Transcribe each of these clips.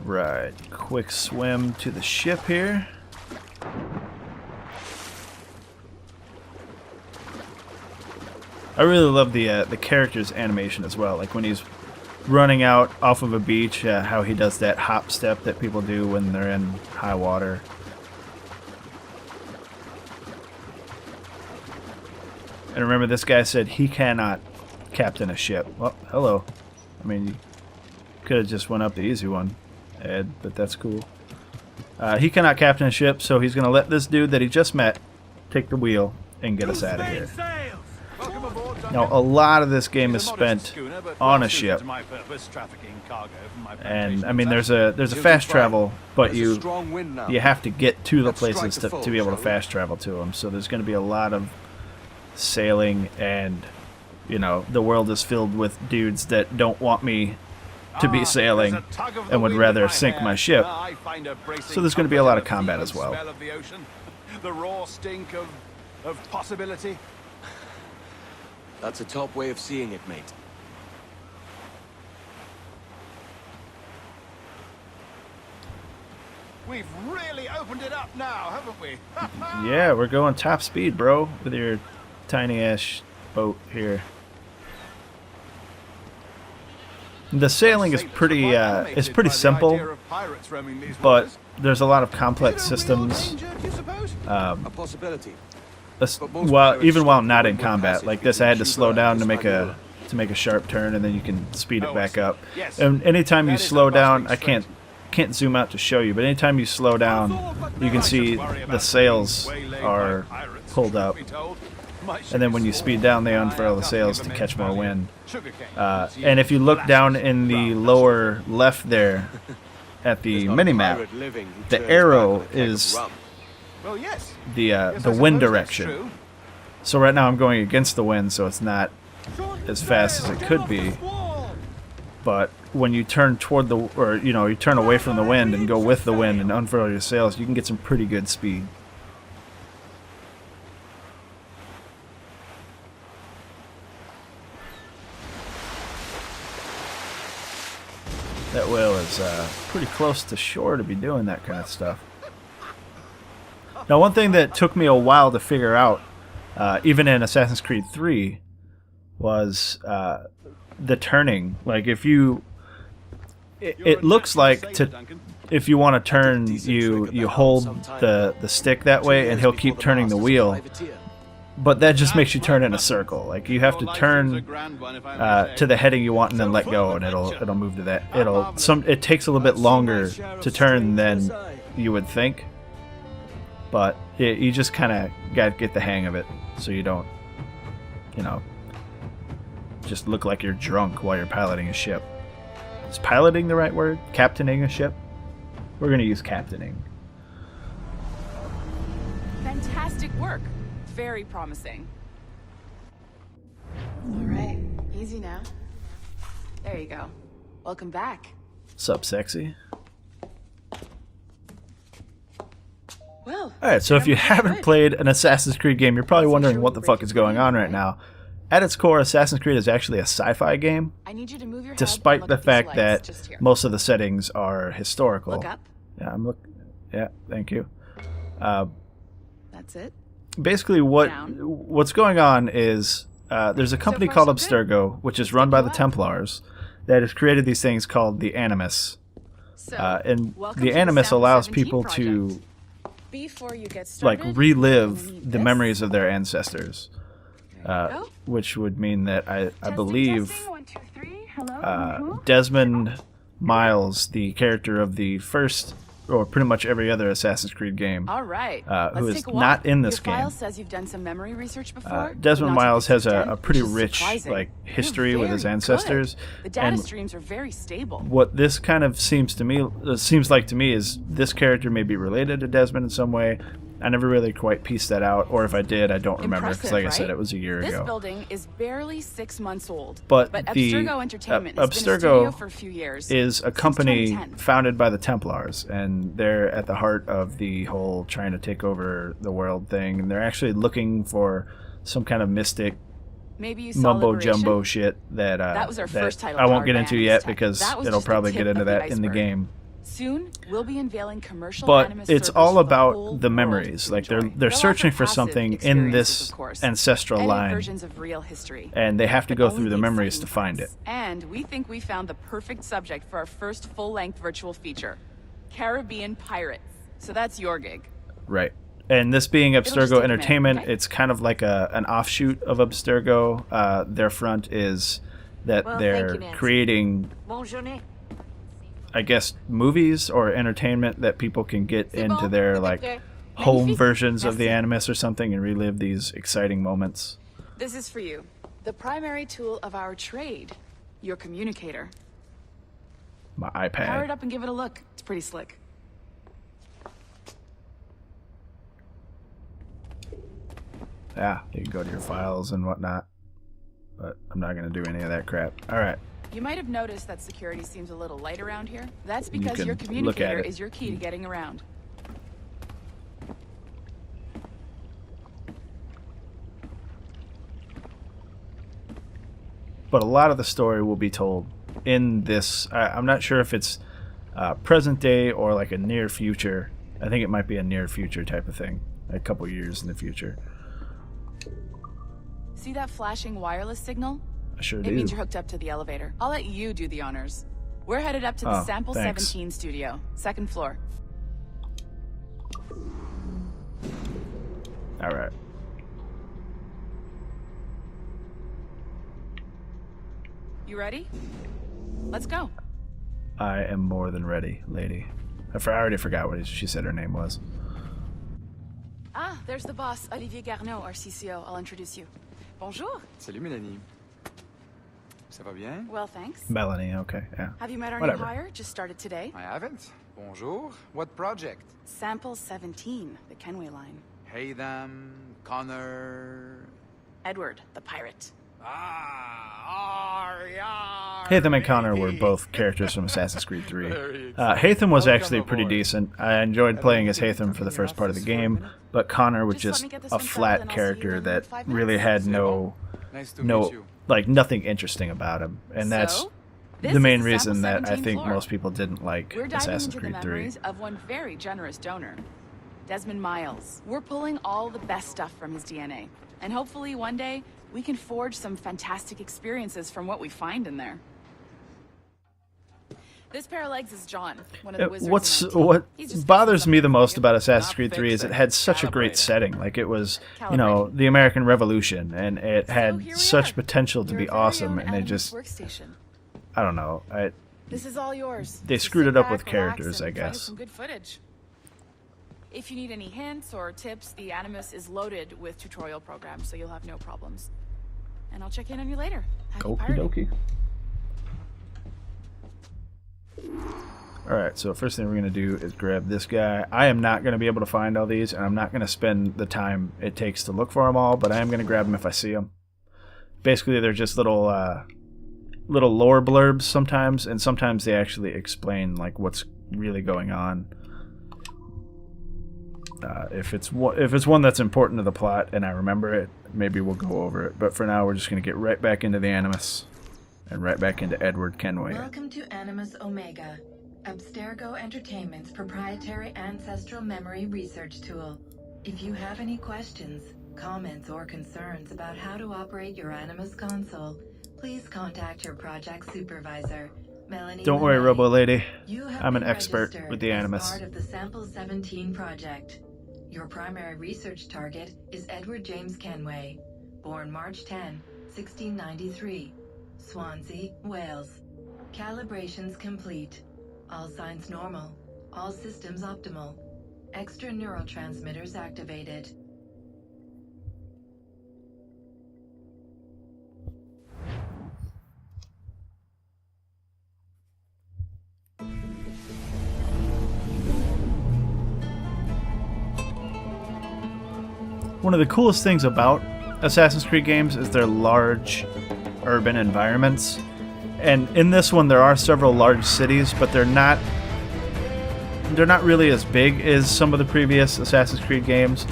Right, quick swim to the ship here. I really love the character's animation as well. Like when he's running out off of a beach, how he does that hop step that people do when they're in high water. And remember, this guy said he cannot captain a ship. Well, hello. I mean, you could have just went up the easy one, Ed, but that's cool. He cannot captain a ship, so he's going to let this dude that he just met take the wheel and get us out of here. Now, a lot of this game is spent on a ship, and I mean, there's a fast travel, but you have to get to the places to be able to fast travel to them. So there's going to be a lot of sailing, and you know, the world is filled with dudes that don't want me to be sailing and would rather sink my ship. So there's going to be a lot of combat as well. The raw stink of possibility. That's a top way of seeing it, mate. We've really opened it up now, haven't we? Yeah, we're going top speed, bro, with your tiny ass boat here. The sailing is pretty simple, but there's a lot of complex systems. A possibility. Even while not in combat, like this, I had to slow down to make a sharp turn, and then you can speed it back up. And anytime you slow down, I can't zoom out to show you, but anytime you slow down, you can see the sails are pulled up, and then when you speed down, they unfurl the sails to catch more wind. And if you look down in the lower left there at the minimap, the arrow is the wind direction. So right now I'm going against the wind, so it's not as fast as it could be. But when you turn toward you turn away from the wind and go with the wind and unfurl your sails, you can get some pretty good speed. That whale is pretty close to shore to be doing that kind of stuff. Now, one thing that took me a while to figure out, even in Assassin's Creed 3, was the turning. Like, if you... It looks like if you want to turn, you hold the stick that way, and he'll keep turning the wheel. But that just makes you turn in a circle. Like, you have to turn to the heading you want and then let go, and it'll move to that. It takes a little bit longer to turn than you would think. But you just kind of got to get the hang of it, so you don't, just look like you're drunk while you're piloting a ship. Is piloting the right word? Captaining a ship? We're going to use captaining. Fantastic work. Very promising. All right, easy now. There you go. Welcome back. Sup, sexy? Well, alright, so if you haven't played an Assassin's Creed game, you're probably wondering what the fuck is going on right now. At its core, Assassin's Creed is actually a sci-fi game, I need you to move your head despite and the look at fact these that lights just here. most of the settings are historical. Look up. Yeah, I'm looking. Yeah, thank you. That's it. Basically, what's going on is there's a company called Abstergo, which is run by the Templars, that has created these things called the Animus. And the Animus allows people to relive the memories of their ancestors, which would mean that I believe Desmond Miles, the character of the first or pretty much every other Assassin's Creed game, All right. who is not in this Your file game. says you've done some memory research before. Desmond Not to Miles this has a extent, pretty which is rich surprising. history You're with his very ancestors. good. The data And streams are very stable. what this kind of seems like to me is this character may be related to Desmond in some way. I never really quite pieced that out, or if I did, I don't remember, because like I said, it was a year This ago. building is barely 6 months old. But the Abstergo Entertainment has been a studio for a few years. is a since company 2010. founded by the Templars, and they're at the heart of the whole trying to take over the world thing, and they're actually looking for some kind of mystic Maybe you saw mumbo Liberation? jumbo shit that That was our first title I won't powered get by into Animus yet Tech. because That was it'll just the probably tip get into of the that in the iceberg. game. Soon, we'll be unveiling commercial but Animus it's servers all for the about whole the world memories. to Like enjoy. they're They'll searching offer for passive something in experiences, this of course. ancestral Edit line, versions of real history. and they have to But go only through the memories to exciting find it. parts. And we think we found the perfect subject for our first full-length virtual feature. Caribbean pirates. So that's your gig. Right. And this being just Abstergo take a minute, Entertainment, okay? it's kind of like an offshoot of Abstergo. Their front is that Well, they're thank you, Nancy. creating, Bonne journée. I guess, movies or entertainment that people can get C'est into bon, their tout est like prêt. home Magnifique. versions of the Merci. Animus or something and relive these exciting moments. This is for you. The primary tool of our trade. Your communicator. My Power it iPad. up and give it a look. It's pretty slick. Yeah, you can go to your files and whatnot. But I'm not going to do any of that crap. All right. You might have noticed that security seems a little light around here. That's You because can your look at communicator it. is your key to getting around. But a lot of the story will be told in this. I'm not sure if it's present day or like a near future. I think it might be a near future type of thing. A couple years in the future. See that flashing wireless signal? I sure It do. means you're hooked up to the elevator. I'll let you do the honors. We're headed up to the Oh, Sample thanks. 17 studio, second floor. All right. You ready? Let's go. I am more than ready, lady. I already forgot what she said her name was. Ah, there's the boss, Olivier Garneau, our CCO. I'll introduce you. Bonjour. Salut, Mélanie. Ça va bien? Well, thanks. Melanie, okay, yeah. Have you met our Whatever. new hire? Just started today. I haven't. Bonjour. What project? Sample 17, the Kenway line. Haytham, Connor. Edward, the pirate. Haytham and Connor were both characters from Assassin's Creed 3. Haytham was actually pretty decent. I enjoyed playing as Haytham for the first part of the game, but Connor was just a flat character that really had no, Nice to meet you. like nothing interesting about him, and that's So, this the is main the reason Sample that I 17 think floor. most people didn't like We're diving Assassin's into Creed the 3. memories of one very generous donor, Desmond Miles. We're pulling all the best stuff from his DNA, and hopefully one day we can forge some fantastic experiences from what we find in there. This pair of legs is John, one of the wizards. in our team. What He's just bothers fixing me the something most for you. about Assassin's Not Creed 3 is it fixing, had such a great calibrating. setting. Like it was, Calibrating. the American Revolution, and it So had here we such are, potential to your be very awesome, own and they Animus just, workstation. I don't know. This is all yours. They So screwed sit it up back, with relax, characters, and I enjoy guess. Some good footage. If you need any hints or tips, the Animus is loaded with tutorial programs, so you'll have no problems. And I'll check in on you later. Happy Okie pirating. dokie. Alright, so first thing we're going to do is grab this guy. I am not going to be able to find all these, and I'm not going to spend the time it takes to look for them all, but I am going to grab them if I see them. Basically, they're just little lore blurbs sometimes, and sometimes they actually explain like what's really going on. If it's one that's important to the plot and I remember it, maybe we'll go over it. But for now, we're just going to get right back into the Animus and right back into Edward Kenway. Welcome to Animus Omega, Abstergo Entertainment's proprietary ancestral memory research tool. If you have any questions, comments, or concerns about how to operate your Animus console, please contact your project supervisor, Melanie. Don't worry, Lemay. Robo Lady. You have I'm an been expert registered with the as Animus. part of the Sample 17 project. Your primary research target is Edward James Kenway, born March 10, 1693, Swansea, Wales. Calibrations complete. All signs normal. All systems optimal. Extra neurotransmitters activated. One of the coolest things about Assassin's Creed games is their large urban environments. And in this one there are several large cities, but they're not really as big as some of the previous Assassin's Creed games.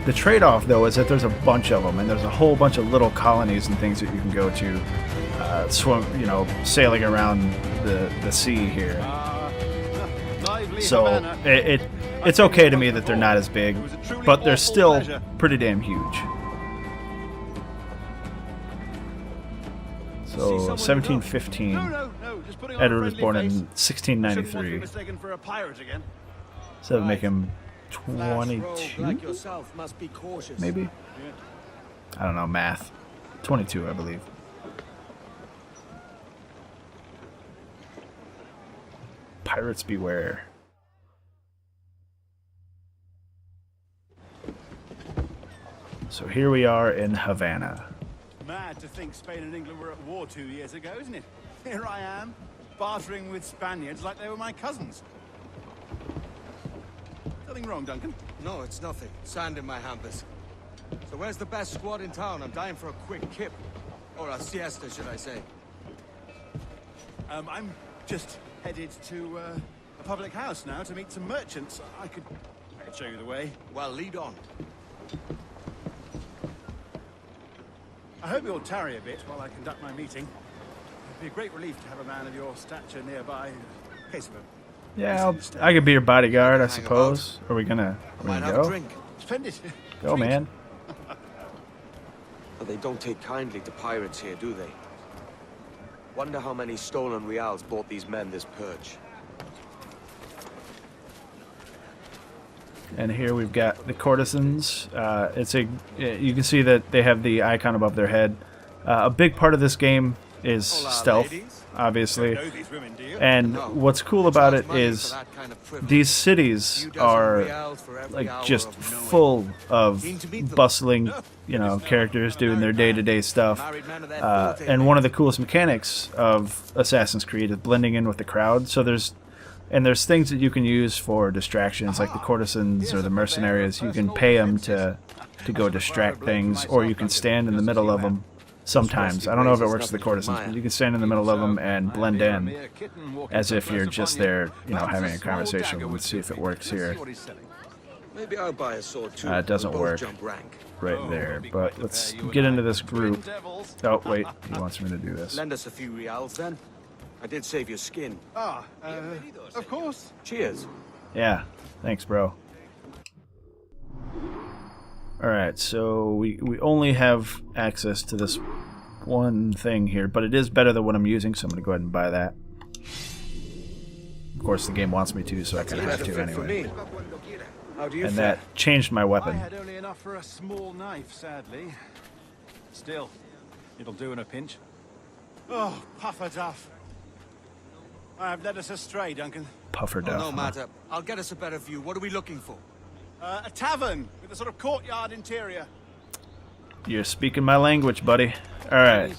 The trade-off though is that there's a bunch of them, and there's a whole bunch of little colonies and things that you can go to, sailing around the sea here. So it's okay to me that they're not as big, but they're still pretty damn huge. So 1715. Edward was born in 1693. So that would make him 22, maybe? I don't know, math. 22, I believe. Pirates beware. So here we are in Havana. Mad to think Spain and England were at war 2 years ago, isn't it? Here I am, bartering with Spaniards like they were my cousins. Nothing wrong, Duncan? No, it's nothing. Sand in my hampers. So where's the best squad in town? I'm dying for a quick kip. Or a siesta, should I say. I'm just headed to a public house now to meet some merchants. I could show you the way. Well, lead on. I hope you'll tarry a bit while I conduct my meeting. It'd be a great relief to have a man of your stature nearby in case of a... Yeah, I could be your bodyguard, I suppose. Are we gonna Might have a go? drink. Splendid. Go, man. But they don't take kindly to pirates here, do they? Wonder how many stolen reals bought these men this perch. And here we've got the courtesans. You can see that they have the icon above their head. A big part of this game is stealth, obviously. And what's cool about it is these cities are like just full of bustling, characters doing their day-to-day stuff. And one of the coolest mechanics of Assassin's Creed is blending in with the crowd. So there's things that you can use for distractions, like the courtesans or the mercenaries. You can pay them to go distract things, or you can stand in the middle of them. Sometimes. I don't know if it works with the courtesans, but you can stand in the middle of them and blend in as if you're just there, having a conversation. Let's see if it works here. Maybe I'll buy a sword too. It doesn't work right there, but let's get into this group. Oh, wait, he wants me to do this. Lend us a few reals then. I did save your skin. Of course. Cheers. Yeah, thanks, bro. Alright, so we only have access to this one thing here, but it is better than what I'm using, so I'm going to go ahead and buy that. Of course, the game wants me to, so I kind of have to anyway. How do you And fare? that changed my I weapon. had only enough for a small knife, sadly. Still, it'll do in a pinch. Oh, puffer duff. I have led us astray, Duncan. Puffer Oh, duff. no huh? matter. I'll get us a better view. What are we looking for? A tavern with a sort of courtyard interior. You're speaking my language, buddy. Alright.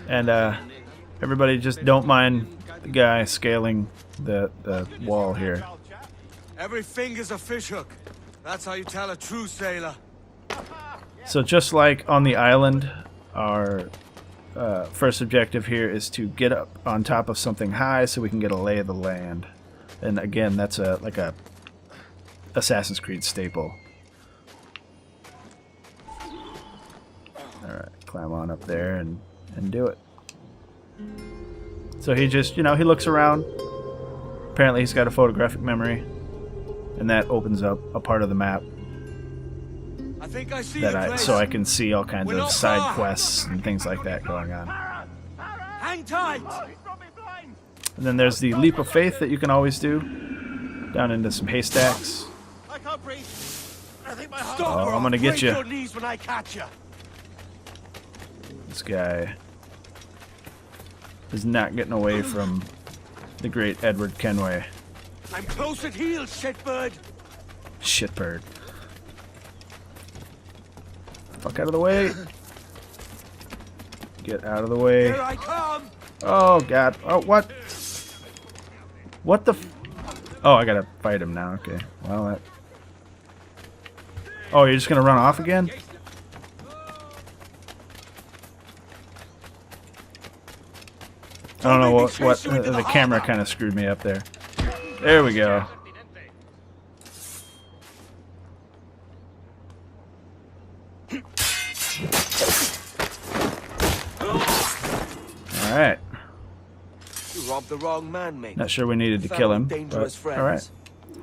And everybody just don't mind the guy scaling the wall here. Every finger's a fishhook. That's how you tell a true sailor. So just like on the island, our first objective here is to get up on top of something high so we can get a lay of the land. And again, that's like a Assassin's Creed staple. Alright, climb on up there and do it. So he just, he looks around. Apparently he's got a photographic memory. And that opens up a part of the map I think I see that the place. so I can see all kinds We're of not side far. quests and things like that going on. Hang tight. And then there's the leap of faith that you can always do down into some haystacks. I can't breathe. I think my heart... Stop, Oh, or I'm gonna I'll get break you. your knees when I catch you. This guy is not getting away from the great Edward Kenway. I'm close at heel, shitbird. Shitbird. Fuck out of the way. Get out of the way. Here I come. Oh, God. Oh, what? What the f... Oh, I gotta fight him now. Okay. Well, that... Oh, you're just gonna run off again? I don't know what the camera kind of screwed me up there. There we go. All right. You robbed the wrong man, mate. Not sure we needed to kill him, Dangerous but friends. all right.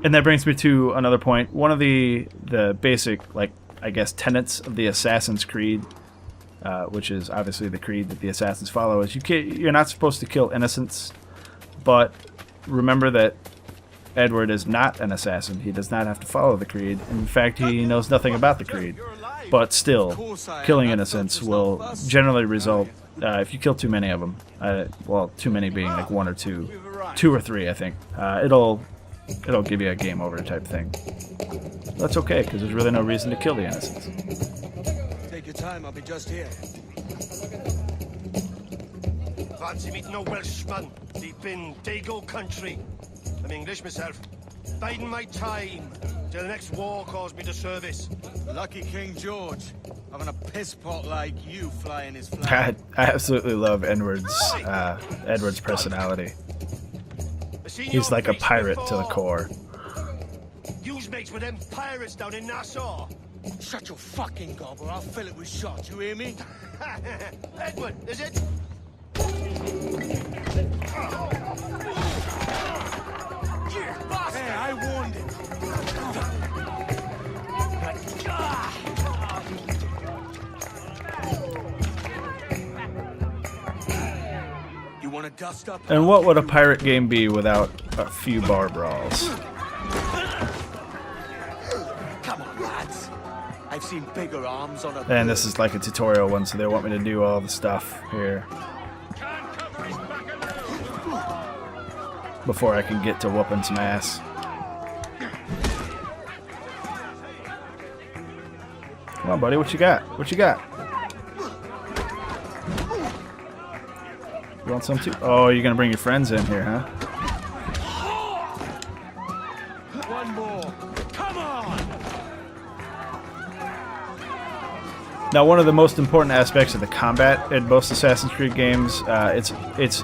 And that brings me to another point. One of the basic, like, I guess, tenets of the Assassin's Creed, which is obviously the creed that the Assassins follow, is you're not supposed to kill innocents. But remember that Edward is not an assassin. He does not have to follow the creed. In fact, he knows nothing about the creed. But still, killing innocents will generally result, if you kill too many of them, well, too many being like 1 or 2, 2 or 3, I think, it'll give you a game over type thing. That's okay, because there's really no reason to kill the innocents. Take your time, I'll be just here. Fancy meeting no Welshman deep in Dago country. I'm English myself. Biding my time till the next war calls me to service. Lucky King George, having a piss pot like you flying his flag. I absolutely love Edward's personality. He's like a pirate to the core. You's mates with them pirates down in Nassau. Shut your fucking gobble, I'll fill it with shot, you hear me? Edward, is it? Hey, I warned him. You want to dust up? And what would a pirate game be without a few bar brawls? Come on, lads. I've seen bigger arms on a... And this is like a tutorial one, so they want me to do all the stuff here before I can get to whooping some ass. Come on, buddy, what you got? What you got? You want some too? Oh, you're gonna bring your friends in here, huh? One more. Come on! Now, one of the most important aspects of the combat in most Assassin's Creed games, it's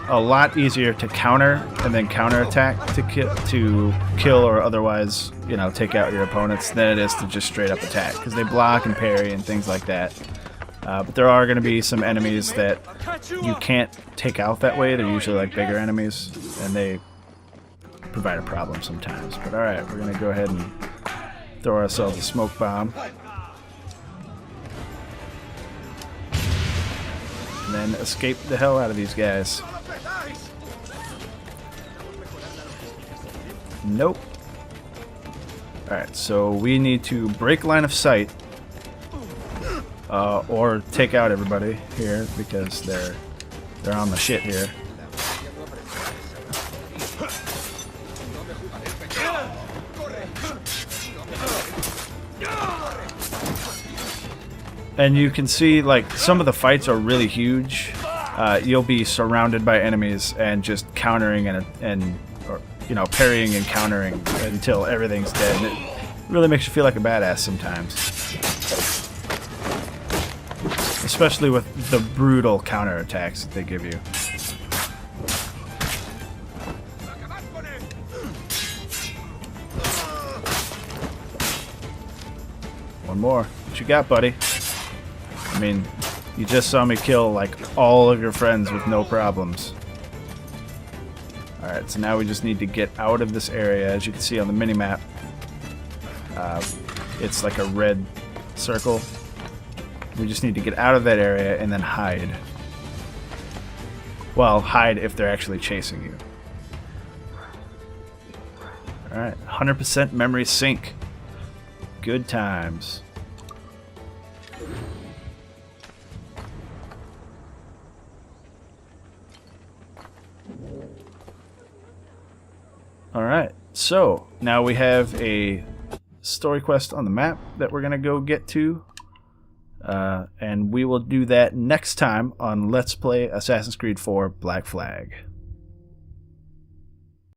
a lot easier to counter and then counterattack to kill or otherwise, you know, take out your opponents than it is to just straight up attack, because they block and parry and things like that. But there are going to be some enemies that you can't take out that way. They're usually like bigger enemies, and they provide a problem sometimes. But alright, we're going to go ahead and throw ourselves a smoke bomb. And then escape the hell out of these guys. Nope. Alright, so we need to break line of sight. Or take out everybody here because they're on the shit here. And you can see, like, some of the fights are really huge. You'll be surrounded by enemies and just countering or you know, parrying and countering until everything's dead. And it really makes you feel like a badass sometimes. Especially with the brutal counterattacks that they give you. One more. What you got, buddy? I mean, you just saw me kill, like, all of your friends with no problems. Alright, so now we just need to get out of this area. As you can see on the minimap, it's like a red circle. We just need to get out of that area and then hide. Well, hide if they're actually chasing you. Alright, 100% memory sync. Good times. Alright, so now we have a story quest on the map that we're going to go get to. And we will do that next time on Let's Play Assassin's Creed 4 Black Flag.